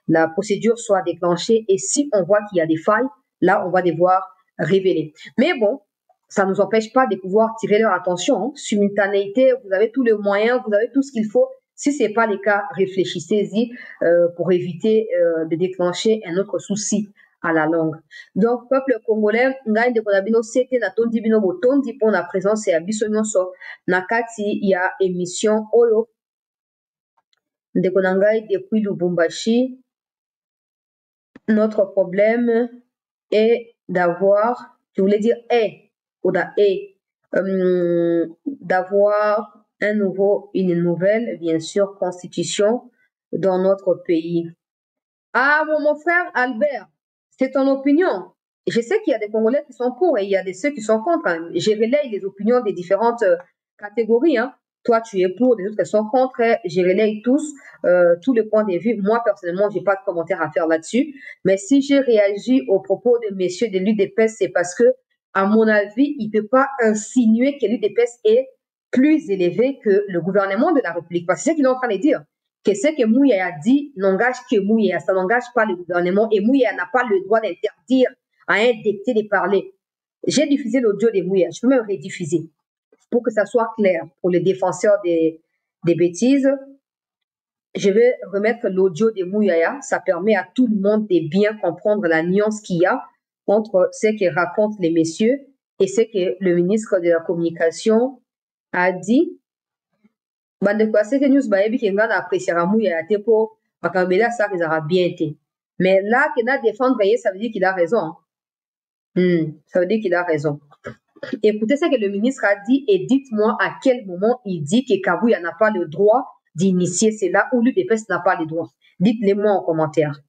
S1: la procédure soit déclenchée. Et si on voit qu'il y a des failles, là, on va devoir révéler. Mais bon, ça ne nous empêche pas de pouvoir tirer leur attention. Hein. Simultanéité, vous avez tous les moyens, vous avez tout ce qu'il faut. Si ce n'est pas le cas, réfléchissez-y pour éviter de déclencher un autre souci à la longue. Donc, peuple congolais, ngai ndeko na bino sete na tondi bino botondi pour la présence ya biso nyonso na kati ya émission oyo. Ndeko na ngai depuis Lubumbashi, notre problème est d'avoir, je voulais dire d'avoir une nouvelle, bien sûr, constitution dans notre pays. Ah, mon frère Albert, c'est ton opinion. Je sais qu'il y a des Congolais qui sont pour et il y a ceux qui sont contre. Hein. Je relaye les opinions des différentes catégories. Hein. Toi, tu es pour, les autres sont contre. Je relaye tous les points de vue. Moi, personnellement, je n'ai pas de commentaire à faire là-dessus. Mais si j'ai réagi aux propos de messieurs de l'UDPS, c'est parce que, à mon avis, il ne peut pas insinuer que l'UDPS est plus élevé que le gouvernement de la République. Parce que c'est ce qu'il est en train de dire. Que ce que Mouya a dit n'engage que Mouya, ça n'engage pas le gouvernement et Mouya n'a pas le droit d'interdire à un député de parler. J'ai diffusé l'audio de Mouya, je peux même rediffuser pour que ça soit clair pour les défenseurs des bêtises. Je vais remettre l'audio de Mouya, ça permet à tout le monde de bien comprendre la nuance qu'il y a entre ce que racontent les messieurs et ce que le ministre de la Communication a dit. Bandeko aseke news bayebi ke nga na appréciera Mouya te po bakambela ça qu'ils aura bien été. Mais là que na défendre ça veut dire qu'il a raison. Ça veut dire qu'il a raison. Écoutez ce que le ministre a dit et dites-moi à quel moment il dit que Kabouya n'a pas le droit d'initier cela ou l'UDPS n'a pas le droit. Dites-le-moi en commentaire.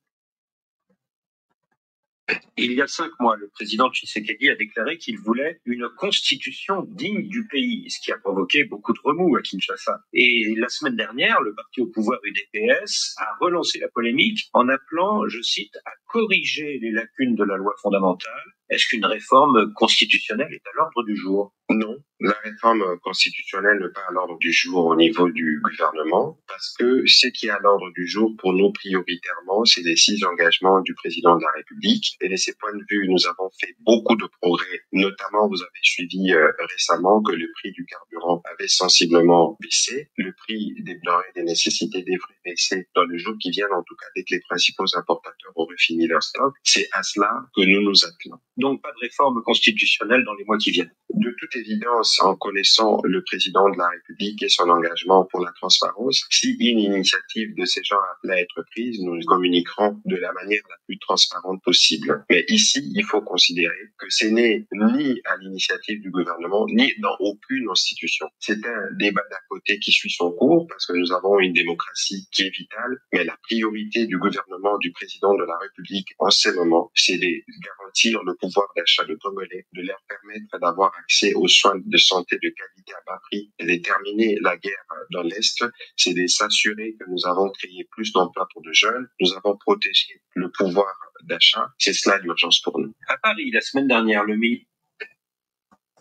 S4: Il y a 5 mois, le président Tshisekedi a déclaré qu'il voulait une constitution digne du pays, ce qui a provoqué beaucoup de remous à Kinshasa. Et la semaine dernière, le parti au pouvoir UDPS a relancé la polémique en appelant, je cite, à corriger les lacunes de la loi fondamentale. Est-ce qu'une réforme constitutionnelle est à l'ordre du jour?
S5: Non, la réforme constitutionnelle n'est pas à l'ordre du jour au niveau du gouvernement, parce que ce qui est à l'ordre du jour pour nous prioritairement, c'est les 6 engagements du président de la République. Et de ces points de vue, nous avons fait beaucoup de progrès. Notamment, vous avez suivi récemment que le prix du carburant avait sensiblement baissé. Le prix des denrées des nécessités devrait baisser dans le jour qui vient, en tout cas, dès que les principaux importateurs auront fini leur stock. C'est à cela que nous nous attelons.
S4: Donc, pas de réforme constitutionnelle dans les mois qui viennent.
S5: De toute évidence, en connaissant le président de la République et son engagement pour la transparence, si une initiative de ces genres appelait à être prise, nous communiquerons de la manière la plus transparente possible. Mais ici, il faut considérer que ce n'est ni à l'initiative du gouvernement, ni dans aucune institution. C'est un débat d'à côté qui suit son cours, parce que nous avons une démocratie qui est vitale, mais la priorité du gouvernement, du président de la République en ces moments, c'est de garantir le pouvoir d'achat de Congolais, de leur permettre d'avoir accès aux soins de santé de qualité à bas prix, et de terminer la guerre dans l'Est, c'est de s'assurer que nous avons créé plus d'emplois pour de jeunes, nous avons protégé le pouvoir d'achat, c'est cela l'urgence pour nous.
S4: À Paris, la semaine dernière, le ministre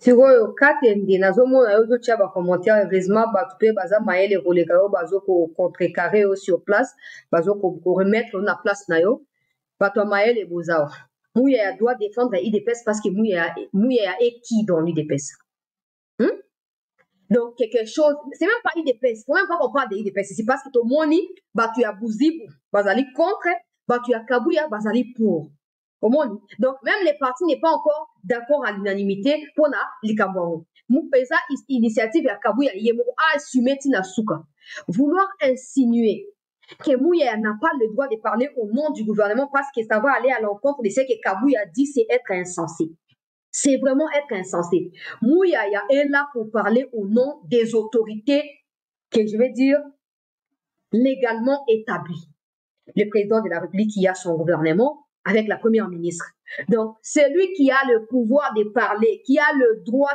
S1: sikoyo katende nazomona yo ozotia bacommentaire heureusement bato mpe baza mayele koleka yo bazokocontrecarre yo sur place bazokoremettre na place na yo bato ya mayele bozawa Mouya doit défendre IDPS parce que Mouya est qui dans l'IDPS Donc, quelque chose, c'est même pas IDPS, faut même pas qu'on parle de IDPS, c'est parce que tout le monde, tu as Bouzibu, bazali contre, tu as Kabouya, bazali pour. Donc, même les partis n'est pas encore d'accord à l'unanimité pour les Kabouya. Moupeza initiative à Kabouya, yemo a assumé tina souka. Vouloir insinuer que Mouya n'a pas le droit de parler au nom du gouvernement parce que ça va aller à l'encontre de ce que Kabouya dit, c'est être insensé. C'est vraiment être insensé. Mouyaya est là pour parler au nom des autorités que je vais dire légalement établies. Le président de la République qui a son gouvernement avec la première ministre. Donc, c'est lui qui a le pouvoir de parler, qui a le droit,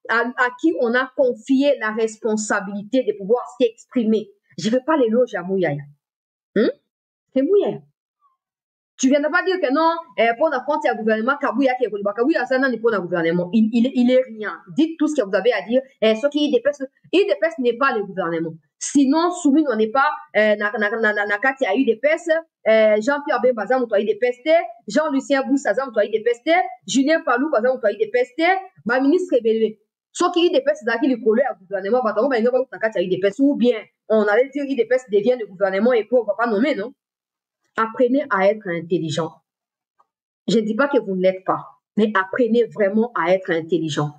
S1: à qui on a confié la responsabilité de pouvoir s'exprimer. Je ne veux pas l'éloge à Mouyaya. C'est Mouyaya. Tu viens de pas dire que non, pour la France, il y a le gouvernement, Kabouya qui est Kabouya, ça n'est pas le gouvernement. Il est rien. Dites tout ce que vous avez à dire. Ce qui IDPS n'est pas le gouvernement. Sinon, soumis, on n'est pas, Nakati a IDPS, Jean-Pierre Bembaza, on doit IDPS, Jean-Lucien Boussazam, on doit IDPS, Julien Palou, on doit IDPS, ma ministre Ebele. Ce qui IDPS, c'est qu'il est collé au gouvernement, ou bien, on allait dire IDPS devient le gouvernement et puis on ne va pas nommer, non? Apprenez à être intelligent. Je ne dis pas que vous ne l'êtes pas, mais apprenez vraiment à être intelligent.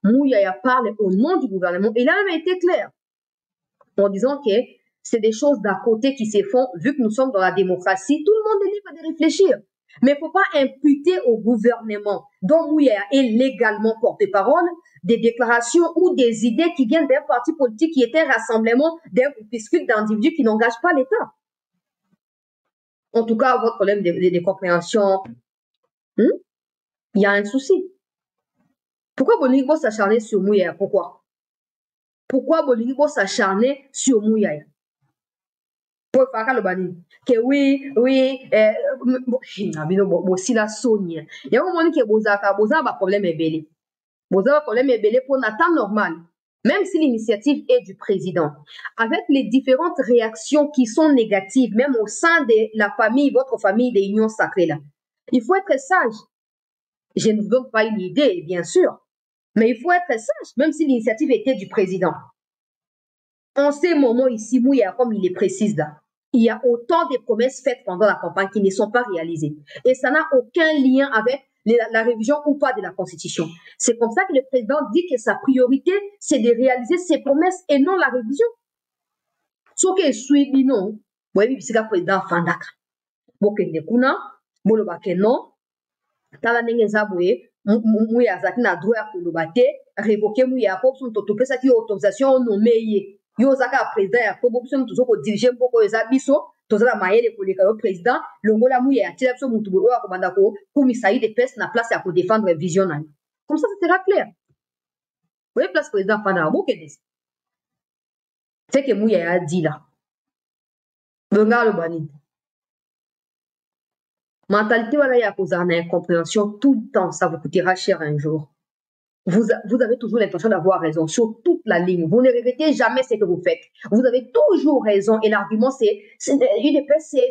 S1: Mouyaya parle au nom du gouvernement. Il a même été clair en disant que c'est des choses d'à côté qui se font, vu que nous sommes dans la démocratie, tout le monde est libre de réfléchir. Mais il ne faut pas imputer au gouvernement, dont Mouyaya est légalement porte-parole, des déclarations ou des idées qui viennent d'un parti politique qui est un rassemblement d'un groupuscule d'individus qui n'engagent pas l'État. En tout cas, votre problème de compréhension, il y a un souci. Pourquoi Bolingo s'acharner sur Mouyaya? Pourquoi Bolingo s'acharner sur Mouyaya? Pour faire le bani. Que oui, si la Sonia. Il y a un moment qui est Bozaka, problème est belé. Bozaka, problème est belé pour Nathan normal. Même si l'initiative est du président, avec les différentes réactions qui sont négatives, même au sein de la famille, votre famille des unions sacrées là, il faut être sage. Je ne vous donne pas une idée, bien sûr, mais il faut être sage, même si l'initiative était du président. En ces moments ici, Mouyaya, comme il est précise là, il y a autant de promesses faites pendant la campagne qui ne sont pas réalisées. Et ça n'a aucun lien avec la révision ou pas de la Constitution. C'est comme ça que le président dit que sa priorité, c'est de réaliser ses promesses et non la révision. Ce que suivi non, oui, c'est le président Fandaka. Bokende kuna, bolobake non, tala nenge zaboué, mouya zaki na droit ya kolobate révoquer mouya ko son totopé ça qui autorisation nommé yo zaka président ya ko bopso mutu ko diriger mboko eza biso tozala mayele ko leka yo président longola mouya ya tila biso mutu bo ko banda ko kumisa UDPS na place ya ko défendre vision na comme ça sera clair. Vous voyez place président fana bo kedes c'est que mouya a dit là longa le bani mentalité voilà ya cause en incompréhension tout le temps, ça vous coûtera cher un jour. Vous avez toujours l'intention d'avoir raison sur toute la ligne. Vous ne regrettez jamais ce que vous faites. Vous avez toujours raison et l'argument c'est UDPS c'est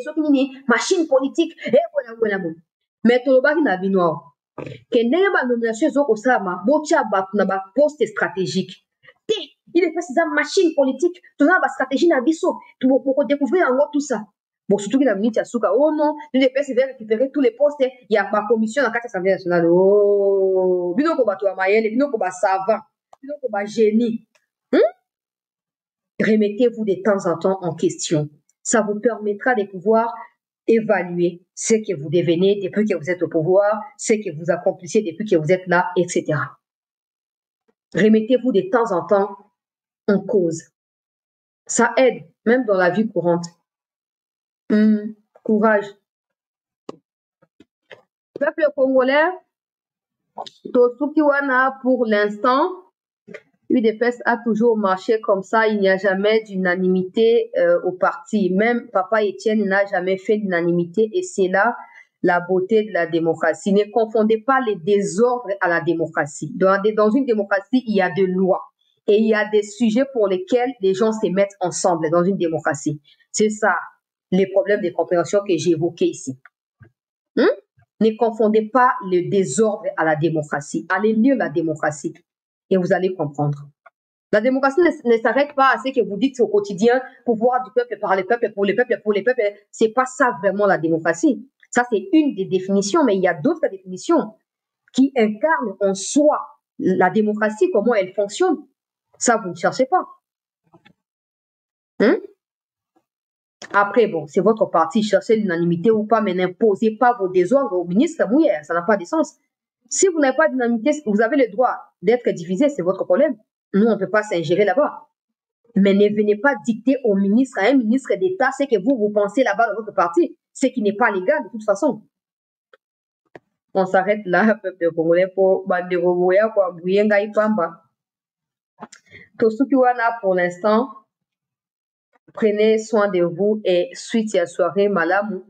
S1: machine politique et voilà. Mais tout le bas na bino que ndenge ba nomination zo kosama bocha ba na ba poste stratégique. UDPS c'est machine politique, tout na ba stratégie na biso pour découvrir en tout ça. Bon, surtout que la minute, oh non, l'UDPS va récupérer tous les postes. Il y a ma commission dans la 4 Assemblée nationale. Oh, bino ko bato amayele, bino ko ba savant, bino ko ba génie. Remettez-vous de temps en temps en question. Ça vous permettra de pouvoir évaluer ce que vous devenez depuis que vous êtes au pouvoir, ce que vous accomplissez depuis que vous êtes là, etc. Remettez-vous de temps en temps en cause. Ça aide, même dans la vie courante. Courage. Peuple congolais, Tosukiwana, pour l'instant, UDPS a toujours marché comme ça. Il n'y a jamais d'unanimité au parti. Même Papa Etienne n'a jamais fait d'unanimité et c'est là la beauté de la démocratie. Ne confondez pas les désordres à la démocratie. Dans une démocratie, il y a des lois et il y a des sujets pour lesquels les gens se mettent ensemble dans une démocratie. C'est ça. Les problèmes de compréhension que j'ai évoqués ici. Ne confondez pas le désordre à la démocratie. Allez lire la démocratie et vous allez comprendre. La démocratie ne s'arrête pas à ce que vous dites au quotidien, pouvoir du peuple par le peuple, pour les peuples, pour les peuples. C'est pas ça vraiment la démocratie. Ça, c'est une des définitions, mais il y a d'autres définitions qui incarnent en soi la démocratie, comment elle fonctionne. Ça, vous ne cherchez pas. Après, bon, c'est votre parti, cherchez l'unanimité ou pas, mais n'imposez pas vos désordres au ministre. Oui, ça n'a pas de sens. Si vous n'avez pas d'unanimité, vous avez le droit d'être divisé, c'est votre problème. Nous, on ne peut pas s'ingérer là-bas. Mais ne venez pas dicter au ministre, à un ministre d'État, ce que vous pensez là-bas dans votre parti, ce qui n'est pas légal de toute façon. On s'arrête là, peuple congolais, pour Banderoboya, pour Bouyenga Ipamba. Tosukiwana, pour l'instant, prenez soin de vous et suite à la soirée malamu,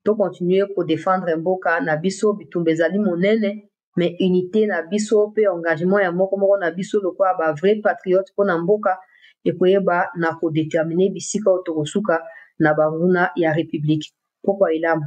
S1: to continuer pour défendre mboka na biso bitumbezali monene, mais unité na biso pe engagement ya moko na biso lokwa ba vrai patriote pour na mboka et koyeba na ko déterminer bisika otokosuka na banguna ya république. Pourquoi ilamu